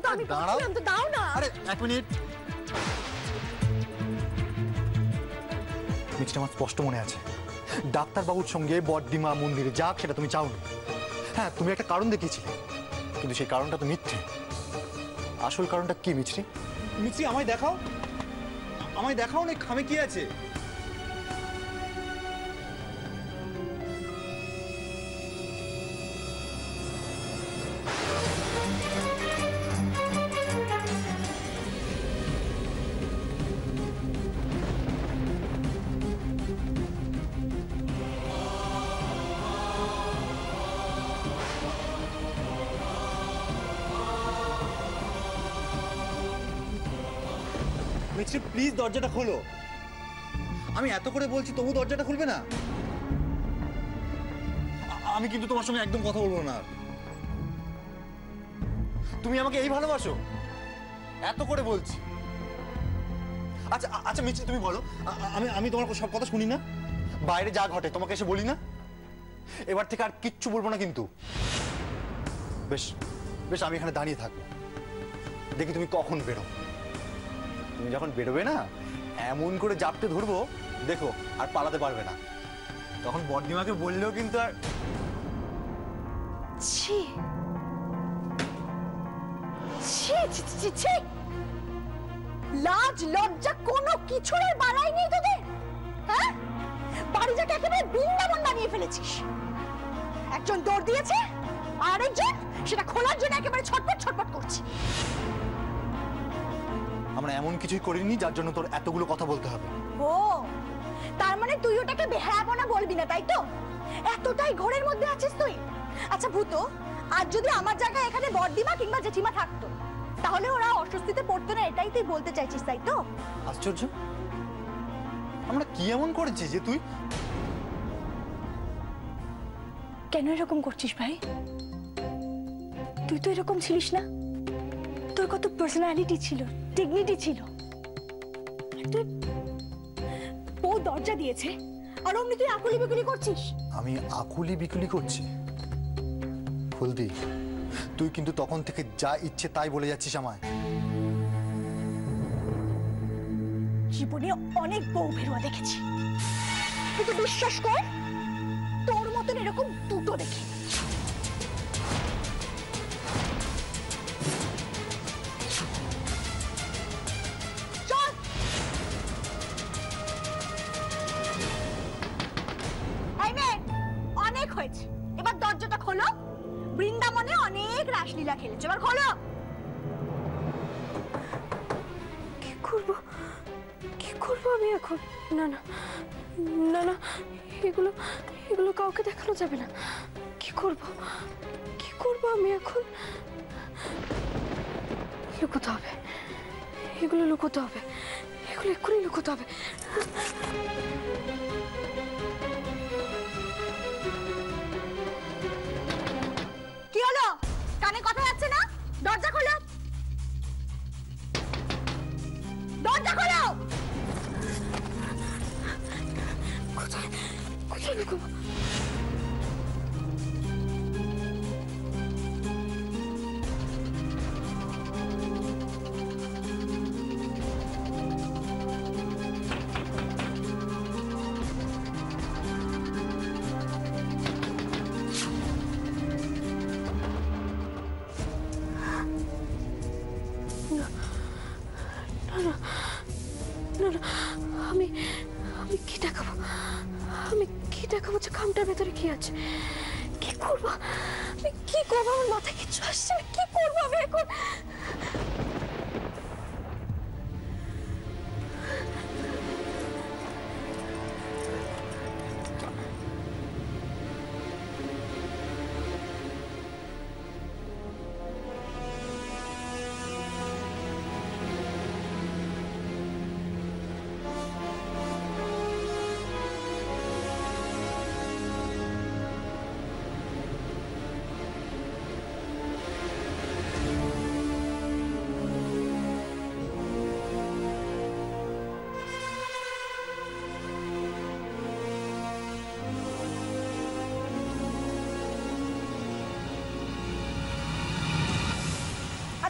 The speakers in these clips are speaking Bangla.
তো আমি বলছিলাম তো দাও না। আরে এক মিনিট। মিষ্টি আমার স্পষ্ট মনে আছে ডাক্তারবাবুর সঙ্গে বড়দিমা মন্দিরে যাক সেটা তুমি চাওনি। হ্যাঁ তুমি একটা কারণ দেখিয়েছিলে, কিন্তু সেই কারণটা তো মিথ্যে। আসল কারণটা কি মিছরি? মিছরি আমায় দেখাও, আমায় দেখাও না খামে কি আছে। মিছরি প্লিজ দরজাটা খোলো। আমি এত করে বলছি তবু দরজাটা খুলবে না। আমি কিন্তু তোমার সঙ্গে একদম কথা বলবো না। তুমি আমাকে এই ভালোবাসো? এত করে বলছি। আচ্ছা আচ্ছা মিছরি তুমি বলো, আমি তোমার সব কথা শুনি না? বাইরে যা ঘটে তোমাকে এসে বলি না? এবার থেকে আর কিচ্ছু বলবো না কিন্তু। বেশ বেশ আমি এখানে দাঁড়িয়ে থাকবো, দেখি তুমি কখন বেরো। তুমি যখন বেরোবে না এমন করে জাপটে ধরবো দেখো আর পালাতে পারবে না। তখন বড়দিমাকে বললেও কিন্তু আর ছি ছি ছি ছি, লাজ লজ্জা কোনো কিছুর বাড়াই নেই তোদের। হ্যাঁ, বাড়িটাকে একেবারে বৃন্দাবন বানিয়ে ফেলেছিস। একজন দৌড় দিয়েছে আর একজন সেটা খোলার জন্য একেবারে ছটপট ছটপট করছে। আমরা এমন কিছুই করিনি যার জন্য তোর এতগুলো কথা বলতে হবে। ও, তার মানে তুই ওটাকে বেহায়াপনা বলবি না, তাই তো? এতটাই ঘোরের মধ্যে আছিস তুই। আচ্ছা ভূত, আজ যদি আমার জায়গায় এখানে বড়দিমা কিংবা জেঠিমা থাকতো তাহলে ওরা অস্বস্তিতে পড়তো না, এটাই তুই বলতে চাইছিস, তাই তো? আশ্চর্য, আমরা কি এমন করেছি যে তুই? কেন এরকম করছিস ভাই? তুই তো এরকম ছিলিস না। তোর কত পার্সোনালিটি ছিল, ডিগনিটি ছিল। তুই ও দরজা দিয়েছে আর অমনি তুই আকুলি বিকুলি করছিস। আমি আকুলি বিকুলি করছি? ফুলদি, তুই কিন্তু তখন থেকে যা ইচ্ছে তাই বলে যাচ্ছিস আমায়। জীবনে অনেক বউ ফেরুয়া দেখেছি, কিন্তু বিশ্বাস কর তোর মতন এরকম দুটো দেখি। অনেক হয়েছে, এবার দরজাটা খোলো। বৃন্দাবনে অনেক রাসলীলা খেলেছো, এবার খোলো। কি করব, কি করব আমি এখন? না না না না, এগুলো এগুলো কাউকে দেখানো যাবে না। কি করব, কি করব আমি এখন? লুকোতে হবে, এগুলো লুকোতে হবে, এগুলো এক্ষুনি লুকোতে হবে। কি হলো? কানে কথা যাচ্ছে না? দরজা খোলো, দরজা খোলো। কোথায় কোথায় লুকোবো? আমি আমি কি দেখাবো? আমি কি দেখাবো যে খামটার ভেতরে কি আছে? কি করবো আমি? কি করবো? আমার মাথায় কিছু আসছে, কি করবো আমি এখন?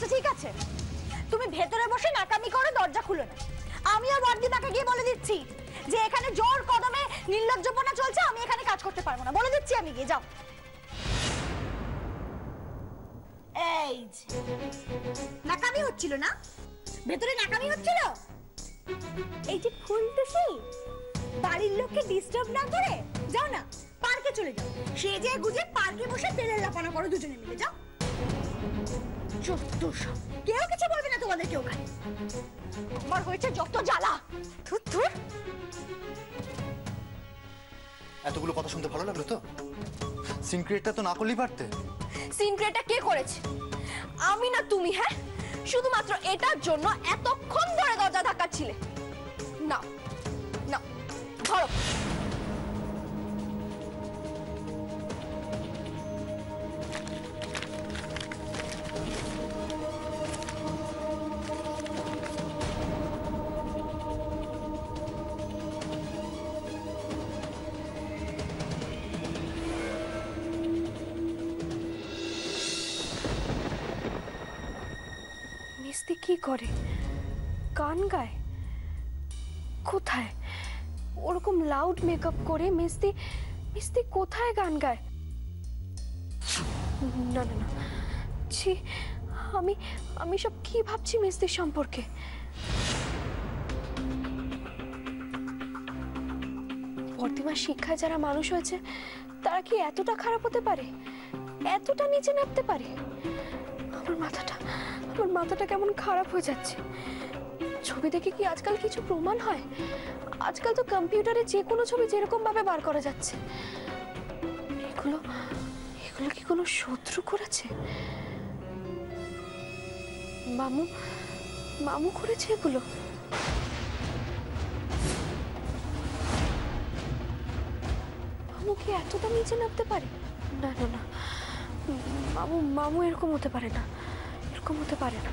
আচ্ছা ঠিক আছে, তুমি ভেতরে বসে নাকামি করো, দরজা খুলো না। আমিও বর্দিমাকে গিয়ে বলে দিচ্ছি যে এখানে জোর কদমে নির্লজ্জপনা চলছে, আমি এখানে কাজ করতে পারবো না, বলে দিচ্ছি আমি গিয়ে। যাও। এই যে, নাকামি হচ্ছিল না, ভেতরে নাকামি হচ্ছিল। এই যে ফুলটুসি, বাড়ির লোককে ডিস্টার্ব না করে যাও না, পার্কে চলে যাও, সেজে গুজে পার্কে বসে তেলের লাপানা করো দুজনে মিলে। যাও। কেউ কিছু বলবে না তোমাদের, কেউ খায়। আমার হয়েছে যত জ্বালা। ধুর। এতগুলো কথা শুনতে ভালো লাগলো তো? সিনক্রেটটা তো না করলেই পারতে। সিনক্রেটটা কে করেছে? আমি না তুমি? হ্যাঁ, শুধুমাত্র এটার জন্য এতক্ষণ ধরে দরজা ধাক্কাচ্ছিলে। না না, ধরো। মিস্তি কি করে? গান গায়? কোথায়? ওরকম লাউড মেকআপ করে মিস্তি কোথায় গান গায়? না না না, ছি, আমি সব কি ভাবছি মিস্তির সম্পর্কে? বর্তমান শিক্ষায় যারা মানুষ হয়েছে তারা কি এতটা খারাপ হতে পারে, এতটা নিচে নামতে পারে? আমার মাথাটা কেমন খারাপ হয়ে যাচ্ছে। ছবি দেখে কি আজকাল কিছু প্রমাণ হয়? আজকাল তো কম্পিউটারে যে কোনো ছবি যেরকম ভাবে বার করা যাচ্ছে। এগুলো কি কোনো শত্রু করেছে? মামু করেছে এগুলো? মামু কি এতটা নিচে নামতে পারে? না না না, মামু এরকম হতে পারে না, এরকম হতে পারে না।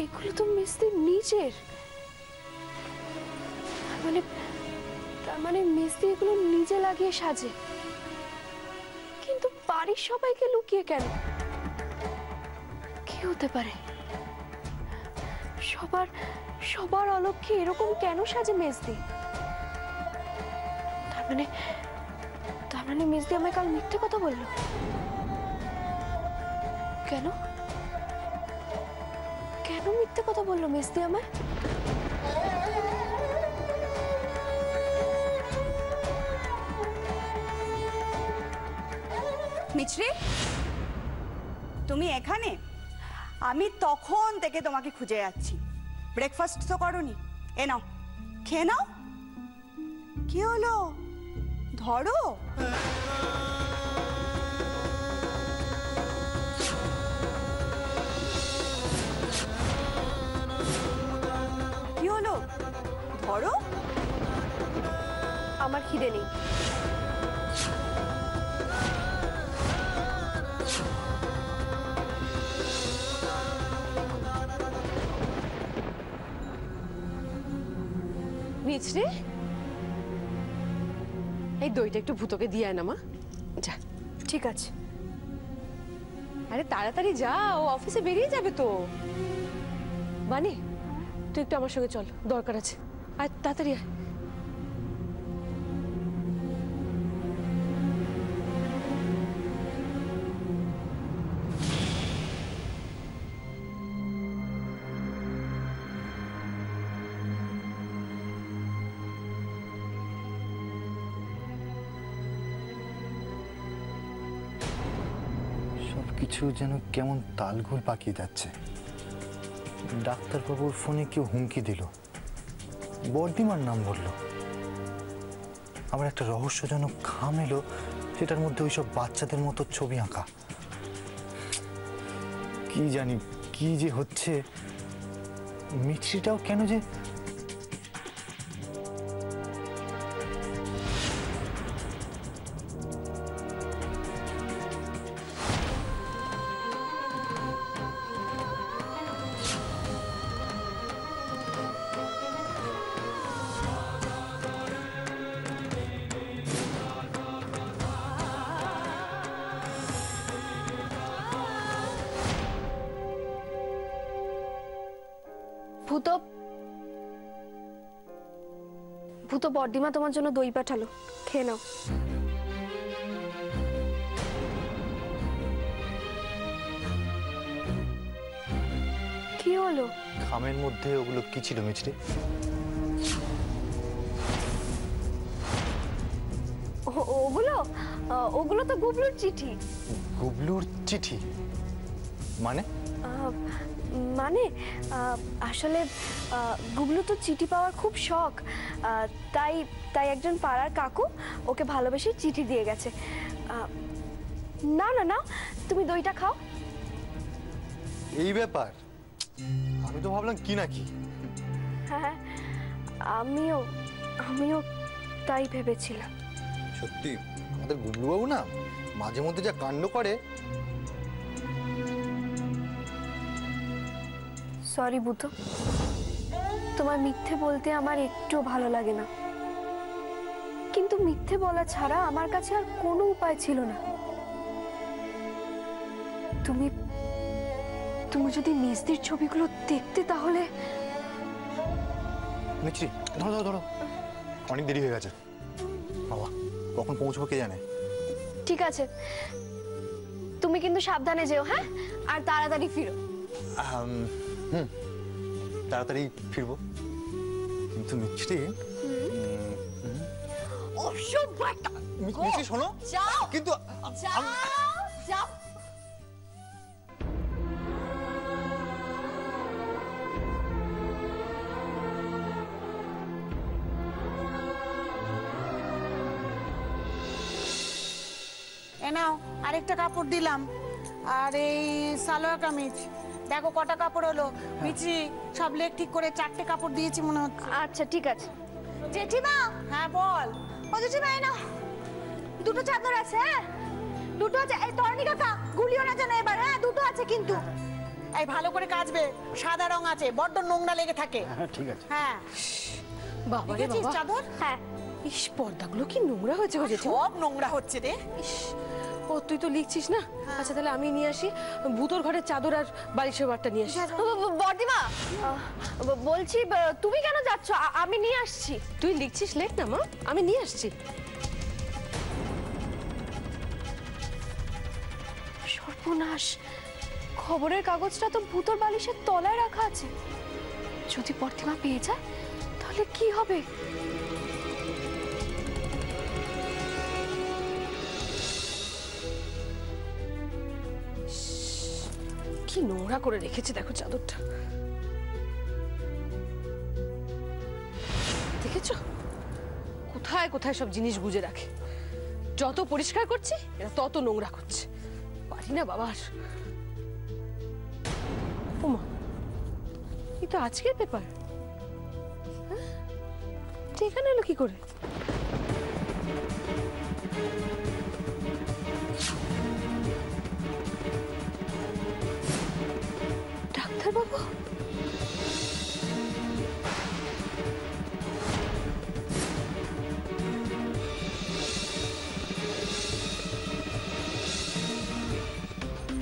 এগুলো তো মিস্ত্রির নিজের। তার মানে মিস্ত্রি এগুলো নিজে লাগিয়ে সাজে, কিন্তু বাড়ির সবাইকে লুকিয়ে কেন? কি হতে পারে? সবার অলক্ষ্যে এরকম কেন সাজে মিস্ত্রি? তার মানে মিস্ত্রি আমায় কাল মিথ্যে কথা বললো। কেন মিথ্যে কথা বললো মিস্ত্রি আমায়? মিছরি, তুমি এখানে? আমি তখন থেকে তোমাকে খুঁজে যাচ্ছি। ব্রেকফাস্ট তো করোনি, এ নাও, খেয়ে নাও। কি হলো? ধরো। কি হলো? ধরো। আমার খিদে নেই। মিছরি, এই দইটা একটু ভূতকে দিয়ে আয় না মা। যা। ঠিক আছে। আরে তাড়াতাড়ি যা, ও অফিসে বেরিয়ে যাবে তো। মানে তুই একটু আমার সঙ্গে চল, দরকার আছে। আর তাড়াতাড়ি আয়। সবকিছু যেন কেমন তালঘুল পাকিয়ে যাচ্ছে। ডাক্তারবাবুর ফোনে কেউ হুমকি দিল, বর্দিমার নাম বলল। আবার একটা রহস্যজনক খাম এলো, সেটার মধ্যে ওইসব বাচ্চাদের মতো ছবি আঁকা। কি জানি কি যে হচ্ছে, মিছরিটাও কেন যে ভূত ভূত বর্দিমা তোমার জন্য দই পাঠালো, খেয়ে নাও। কি হলো? খামের মধ্যে ওগুলো কি ছিল মিছরি? ওগুলো ওগুলো তো গুবলুর চিঠি। গুবলুর চিঠি? মানে? মানে আসলে গুবলু তো চিঠি পাওয়ার খুব শখ, তাই তাই একজন পাড়ার কাকু ওকে ভালোবেসে চিঠি দিয়ে গেছে। না না না, তুমি দইটা খাও। এই ব্যাপার? আমি তো ভাবলাম কি নাকি। হ্যাঁ, আমিও আমিও তাই ভেবেছিলাম। সত্যি আমাদের গুবলু বাবু না মাঝে মধ্যে যা কাণ্ড করে। সরি বুধ, তোমার মিথ্যে বলতে আমার একটু ভালো লাগে না, কিন্তু মিথ্যে বলা ছাড়া আমার কাছে আর কোনো উপায় ছিল না। তুমি তুমি যদি মেজদির ছবিগুলো দেখতে তাহলে। মিছরি ধরো ধরো ধরো, অনেক দেরি হয়ে গেছে বাবা, কখন পৌঁছবো কে জানে। ঠিক আছে, তুমি কিন্তু সাবধানে যেও, হ্যাঁ, আর তাড়াতাড়ি ফিরো। তাড়াতাড়ি ফিরবো, কিন্তু মিছরি মিছরি শোনো, যাও কিন্তু যাও যাও। এ নাও আরেকটা কাপড় দিলাম, আর এই সালোয়ার কামিজ দেখো কটা কাপড় হলো। মিছরি সব লেখ ঠিক করে 4টে কাপড় দিয়েছি মনে হচ্ছে। আচ্ছা ঠিক আছে। জেঠিমা, হ্যাঁ বল। ও জেঠিমা এই নাও, দুটো চাদর আছে। হ্যাঁ দুটো আছে। এই তরণী কাকা গুলিও না জানো এবার। হ্যাঁ দুটো আছে কিন্তু। এই ভালো করে কাচবে, সাদা রং আছে, বড্ড নোংরা লেগে থাকে। ঠিক আছে। হ্যাঁ বাবা রে দেখেছিস বাবা, চাদর? হ্যাঁ, ইস পর্দাগুলো কি নোংরা হয়েছে গো জেঠু। সব নোংরা হচ্ছে রে। ইস, ও তুই তো লিখছিস না? আচ্ছা তাহলে আমি নিয়ে আসি ভূতর ঘরের চাদর আর বালিশের বারটা নিয়ে আসি। বর্দিমা, বলছি তুমি কেন যাচ্ছ? আমি নিয়ে আসছি। তুই লিখছিস, লেখ না মা, আমি নিয়ে আসছি। সর্বনাশ, খবরের কাগজটা তো ভূতর বালিশের তলায় রাখা আছে। যদি বর্দিমা পেয়ে যায় তাহলে কি হবে? কি নোংরা করে রেখেছে দেখো চাদরটা, দেখেছো? কোথায় কোথায় সব জিনিস গুজে রাখে। যত পরিষ্কার করছি এরা তত নোংরা করছে। পারি না বাবার। ওমা, এই তো আজকের পেপার। এখানে এলো কি করে? ডাক্তার বাবু,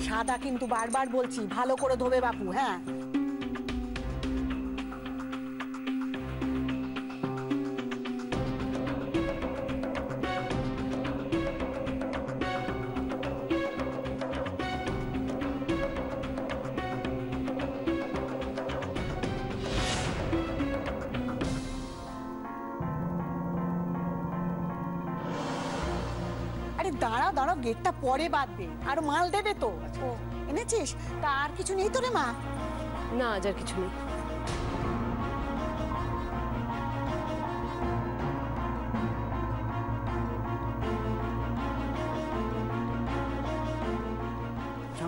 সাদা কিন্তু বারবার বলছি, ভালো করে ধোবে বাপু। হ্যাঁ দাঁড়াও দাঁড়াও, গেটটা পরে বাঁধবে, আরো মাল দেবে তো। ও এনেছিস? তা আর কিছু নেই তো রে মা? না আজ আর কিছু নেই।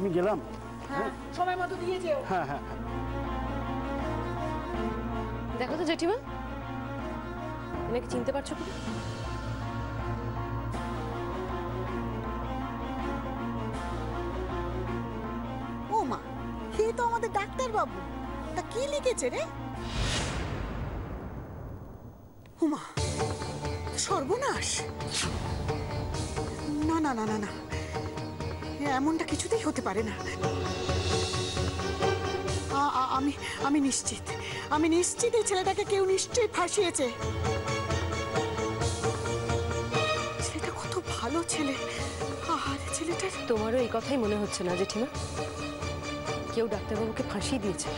আমি গেলাম। হ্যাঁ সময় মতো দিয়ে যেও। হ্যাঁ হ্যাঁ হ্যাঁ। দেখো তো জেঠিমা, এনাকে চিনতে পারছো কি? ও মা, হে তো আমাদের ডাক্তার বাবু। তা কি লিখেছে রে? উমা, সর্বনাশ! না না না না না, এমনটা কিছুতেই হতে পারে না। আমি নিশ্চিত, আমি নিশ্চিত এই ছেলেটাকে কেউ নিশ্চয়ই ফাঁসিয়েছে। ছেলেটা কত ভালো ছেলে। আর ছেলেটার তোমারও এই কথাই মনে হচ্ছে না জেঠিমা? কেউ ডাক্তারবাবুকে ফাঁসিয়ে দিয়েছে?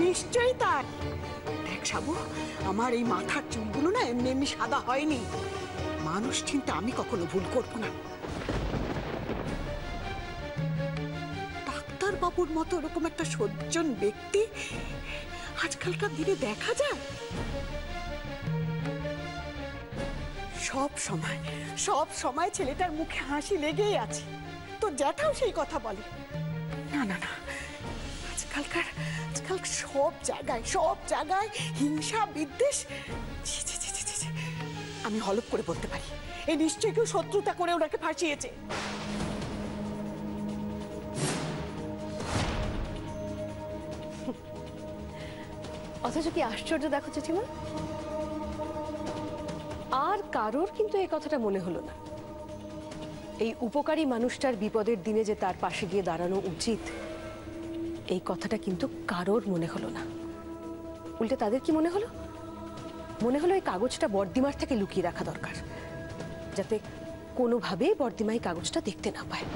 নিশ্চয়ই তার। দেখ সাবু, আমার এই মাথার চুলগুলো না এমনি এমনি সাদা হয়নি। মানুষ চিন্তা আমি কখনো ভুল করব না। ডাক্তার বাবুর মতো এরকম একটা সজ্জন ব্যক্তি আজকালকার দিনে দেখা যায়? সব সময় ছেলেটার মুখে হাসি লেগেই আছে। তো জ্যাঠাও সেই কথা বলে। না না না, আজকাল সব জায়গায় হিংসা বিদ্বেষ। ছি, ছি, ছি, ছি, ছি, ছি। আমি হলপ করে বলতে পারি এই নিশ্চয়ই কেউ শত্রুতা করে ওনাকে ফাঁসিয়েছে। অথচ কি আশ্চর্য দেখো জেঠিমা, আর কারোর কিন্তু এই কথাটা মনে হলো না। এই উপকারী মানুষটার বিপদের দিনে যে তার পাশে গিয়ে দাঁড়ানো উচিত, এই কথাটা কিন্তু কারোর মনে হলো না। উল্টে তাদের কি মনে হলো? মনে হলো এই কাগজটা বর্দিমার থেকে লুকিয়ে রাখা দরকার, যাতে কোনোভাবেই বর্দিমা এই কাগজটা দেখতে না পায়।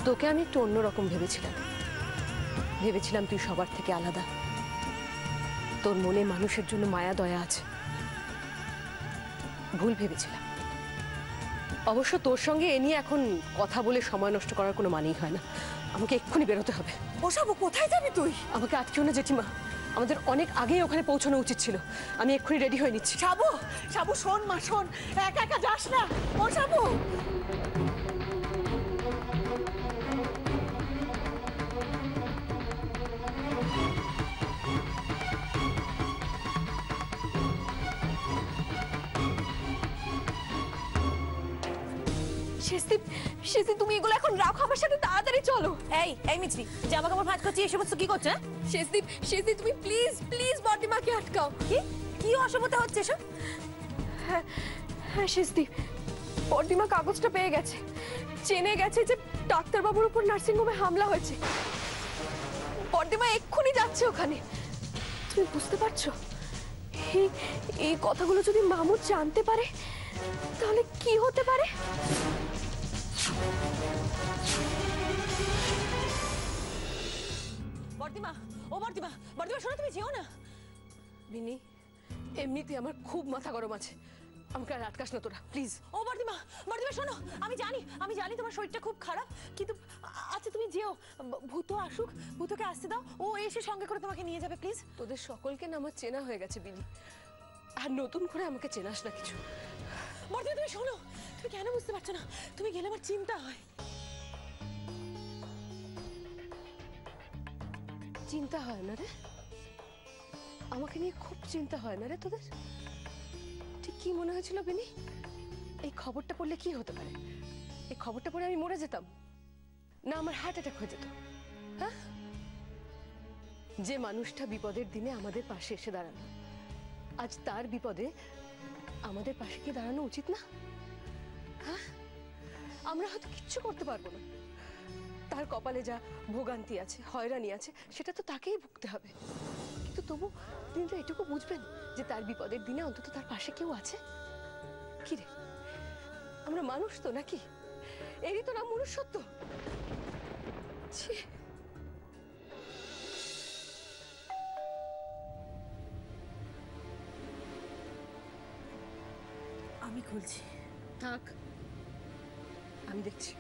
তোকে আমি একটু অন্যরকম ভেবেছিলাম তুই সবার থেকে আলাদা, তোর মনে মানুষের জন্য মায়া দয়া আছে। ভুল ভেবেছিলাম। অবশ্য তোর সঙ্গে এ নিয়ে এখন কথা বলে সময় নষ্ট করার কোনো মানেই হয় না। আমাকে এক্ষুনি বেরোতে হবে। ওসব কোথায় যাবি তুই? আমাকে আটকেও না জেঠিমা, আমাদের অনেক আগেই ওখানে পৌঁছানো উচিত ছিল। আমি এক্ষুনি রেডি হয়ে নিচ্ছি। সাবু শোন মা, শোন, একা একা যাস না। ও সাবু, শেষদীপ, তুমি এগুলো এখন রাখো, আমার সাথে তাড়াতাড়ি চলো। এই মিছরি, জামা কাপড় ভাঁজ করছি, এই সমস্ত কি করছে? শেষদীপ, তুমি প্লিজ বর্দিমাকে আটকাও। কি অসুবিধা হচ্ছে এসব? হ্যাঁ শেষদীপ, বর্দিমা কাগজটা পেয়ে গেছে, জেনে গেছে যে ডাক্তারবাবুর উপর নার্সিংহোমে হামলা হয়েছে। বর্দিমা এক্ষুনি যাচ্ছে ওখানে। তুমি বুঝতে পারছো? এই কথাগুলো যদি মামুদ জানতে পারে তাহলে কি হতে পারে? বর্দিমা শোনো, তুমি যেও না। মিনি, এমনিতে আমার খুব মাথা গরম আছে, আমাকে আর আটকাস না তোরা, প্লিজ। ও বর্দিমা শোনো, আমি জানি তোমার শরীরটা খুব খারাপ, কিন্তু আচ্ছা তুমি যেও, ভূত আসুক, ভূতকে আসতে দাও, ও এসে সঙ্গে করে তোমাকে নিয়ে যাবে প্লিজ। তোদের সকলকে না আমার চেনা হয়ে গেছে বিনি, আর নতুন করে আমাকে চেনাস না কিছু। বর্দিমা তুমি শোনো, তুমি কেন বুঝতে পারছো না? তুমি গেলে আমার চিন্তা হয়। চিন্তা হয় না রে? আমাকে নিয়ে খুব চিন্তা হয় না রে তোদের? ঠিক কি মনে হয়েছিল বিনি? এই খবরটা পড়লে কি হতে পারে? এই খবরটা পড়ে আমি মরে যেতাম, না আমার হার্ট অ্যাটাক হয়ে যেত? হ্যাঁ, যে মানুষটা বিপদের দিনে আমাদের পাশে এসে দাঁড়ানো, আজ তার বিপদে আমাদের পাশে কি দাঁড়ানো উচিত না? হ্যাঁ, আমরা হয়তো কিচ্ছু করতে পারবো না, তার কপালে যা ভোগান্তি আছে, হয়রানি আছে, সেটা তো তাকেই ভুগতে হবে। কিন্তু তবু তিনি তো এটুকু বুঝবেন যে তার বিপদের দিনে অন্তত তার পাশে কেউ আছে। কি রে, আমরা মানুষ তো নাকি? এরই তো নাম মনুষ্যত্ব। ছি। আমি খুলছি। থাক, আমি দেখছি।